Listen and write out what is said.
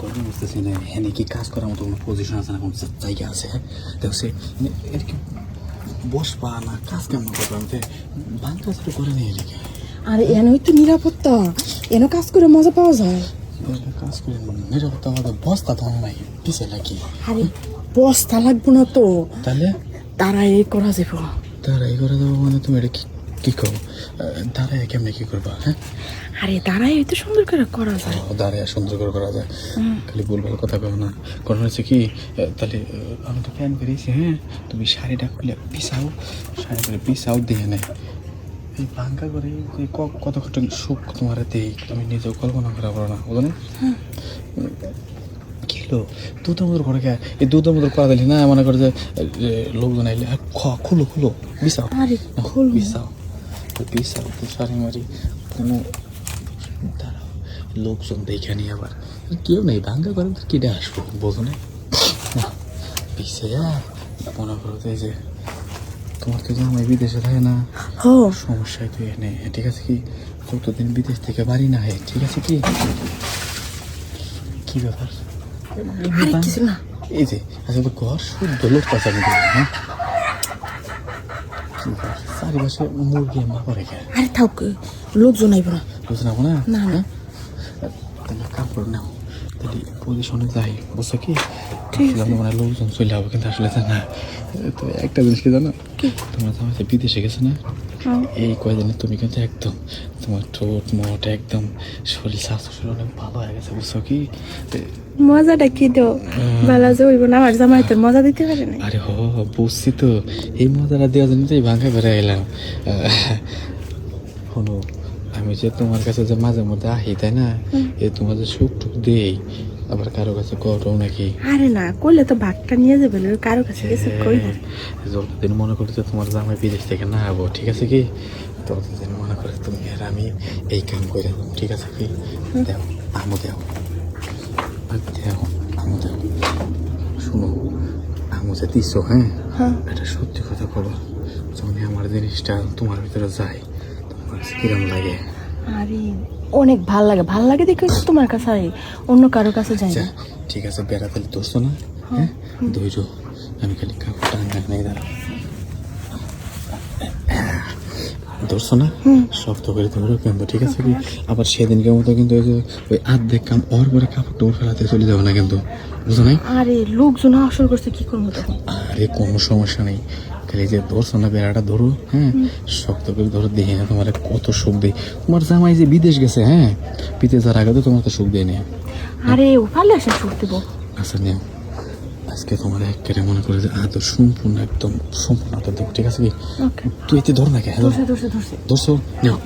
কথা বুঝতেছি না, হ্যাঁ কি কাজ করার মতো কোনো পজিশন আছে না, কোনো জায়গা আছে? হ্যাঁ দেখো সে এর কি বসবা না কাজ কেমন করবো? আমি বান কাজ তো করে নিয়ে লিখে আর এনই তো নিরাপত্তা, এনে কাজ করে মজা পাওয়া যায়। কাজ করে নিরাপত্তা আমাদের বস্তা তো নাই পিছিয়ে লাগি। আরে বস্তা লাগবো না তো, তাহলে তারা এই করা যাবো। তারা এই করে দেবো মানে তুমি এটা কি করো? দাঁড়ায় কেমনে কি করবা? হ্যাঁ আরে দাঁড়াই তো সুন্দর করে করা যায়। দাঁড়ায় সুন্দর করে করা যায়, খালি ভুলভাল কথা কেউ না। কারণ হচ্ছে কি তাহলে আমি তো প্ল্যান করেছি। হ্যাঁ তুমি শাড়িটা খুলে পিছাও, শাড়ি করে পিছাও দিয়ে নেয় এই ভাঙ্গা করে যে কত কত সুখ তোমার দেই, তুমি নিজেও কল্পনা করা পারো না, বুঝো না? কিলো দুধের মতো করে খায়, এই দুধের মতো করা দিলি না মনে করে যে লোকজন আইলে খুলো খুলো বিছাও, আরে বিছাও বিছাও তো শাড়ি মারি কোনো দাঁড়াও, লোকজন দেখে নি আবার কেউ নেই ভাঙ্গা করে কেটে আসবো, বোঝো না? পিছিয়ে মনে করো যে তোমার তো জামাই বিদেশে থাকে না, সমস্যায় তুই এনে ঠিক আছে কি যতদিন বিদেশ থেকে বাড়ি না হয় ঠিক আছে কি কি ব্যাপার? এই যে আচ্ছা তো ঘর শুদ্ধ লোক পাশা কিন্তু হ্যাঁ চারিপাশে মুরগি মাপা রেখে। আরে থাক, লোকজন আইব না, বুঝতে নাও না? না না তাহলে কাপড় নাও, তাহলে পজিশনে যাই, বুঝছো কি? ঠিক আছে। মানে লোকজন চলে যাবো কিন্তু আসলে না। তো একটা জিনিস কি জানো, তোমার জামাই যে বিদেশে গেছে না, এই কয়দিনে তুমি কিন্তু একদম তোমার ঠোঁট মোট একদম শরীর স্বাস্থ্য শরীর অনেক ভালো হয়ে গেছে, বুঝছো কি? মজাটা কি তো বেলা যে হইব না, আমার জামাই তোর মজা দিতে পারে না। আরে বুঝছি তো, এই মজাটা দেওয়ার জন্য তো এই ভাঙ্গা বেড়ে এলাম। শোনো আমি যে তোমার কাছে যে মাঝে মধ্যে আহি তাই না, এই তোমার যে সুখ টুক দেই আবার কারো কাছে করো নাকি? আরে না করলে তো ভাগটা নিয়ে যাবে, কারো কাছে কিছু কই না। যতদিন মনে করি যে তোমার জামাই বিদেশ থেকে না আবো ঠিক আছে কি, ততদিন মনে করে তুমি আর আমি এই কাম করে দেবো ঠিক আছে কি? দেও আমো দেও দেও আমো দেও। শুনো আমো যে দিছো হ্যাঁ এটা সত্যি কথা বলো, যখন আমার জিনিসটা তোমার ভিতরে যায় তোমার কিরম লাগে? আরে অনেক ভাল লাগে, ভাল লাগে দেখে তোমার কাছে আই, অন্য কারো কাছে যাই না। ঠিক আছে বেড়াতে ধরছো না? হ্যাঁ ধৈর্য, আমি খালি কাপড়টা আনে দাঁড়াও, ধরছো না? শক্ত করে ধরো কিন্তু ঠিক আছে কি? আবার সেদিনকে মতো কিন্তু ওই যে ওই আর্ধেক কাম ওর পরে কাপড় টাপড় ফেলাতে চলে যাবো না কিন্তু, বুঝো নাই? আরে লোকজন আসর করছে কি করবো তখন? আরে কোনো সমস্যা নেই, খালি যে ধরছো না বেড়াটা ধরো, হ্যাঁ শক্ত করে ধরো, দেখে না তোমার কত সুখ দেয়। তোমার জামাই যে বিদেশ গেছে, হ্যাঁ বিদেশ যাওয়ার আগে তো তোমার তো সুখ দেয় না। আরে ও পারলে আসে সুখ দেবো। আচ্ছা নেও আজকে তোমার একেবারে মনে করে যে আদর সম্পূর্ণ একদম সম্পূর্ণ আদর দেবো ঠিক আছে কি? তুই এতে ধর না কে? ধরছে ধরছে ধরছে ধরছো নেও